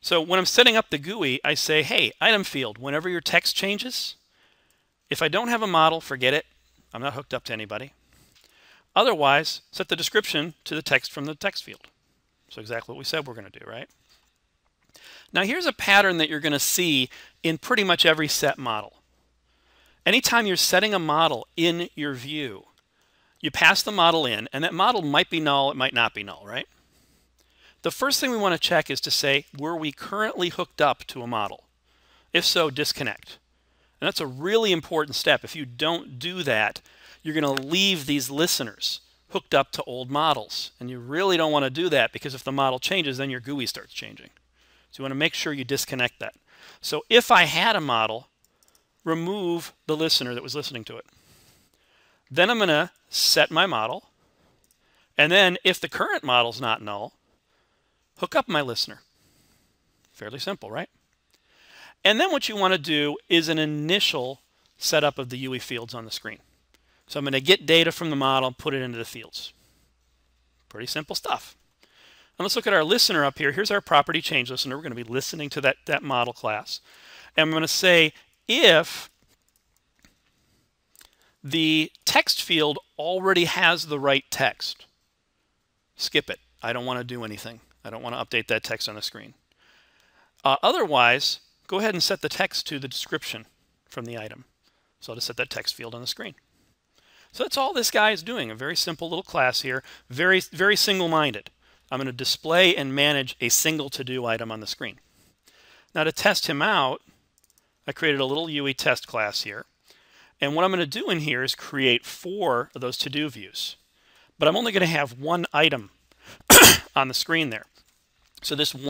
So when I'm setting up the GUI, I say, hey, item field, whenever your text changes, if I don't have a model, forget it. I'm not hooked up to anybody. Otherwise, set the description to the text from the text field. So exactly what we said we're going to do, right? Now here's a pattern that you're going to see in pretty much every set model. Anytime you're setting a model in your view, you pass the model in, and that model might be null, it might not be null, right? The first thing we want to check is to say, were we currently hooked up to a model? If so, disconnect. And that's a really important step. If you don't do that, you're going to leave these listeners hooked up to old models. And you really don't want to do that, because if the model changes, then your GUI starts changing. So you want to make sure you disconnect that. So if I had a model, remove the listener that was listening to it. Then I'm going to set my model. And then if the current model is not null, hook up my listener. Fairly simple, right? And then what you want to do is an initial setup of the UI fields on the screen. So I'm going to get data from the model, put it into the fields. Pretty simple stuff. And let's look at our listener up here. Here's our property change listener. We're going to be listening to that model class. And I'm going to say, if the text field already has the right text, skip it. I don't want to do anything. I don't want to update that text on the screen. Otherwise, go ahead and set the text to the description from the item. So I'll just set that text field on the screen. So that's all this guy is doing. A very simple little class here. Very, very single-minded. I'm going to display and manage a single to-do item on the screen. Now to test him out, I created a little UI test class here. And what I'm going to do in here is create 4 of those to-do views. But I'm only going to have one item on the screen there. So this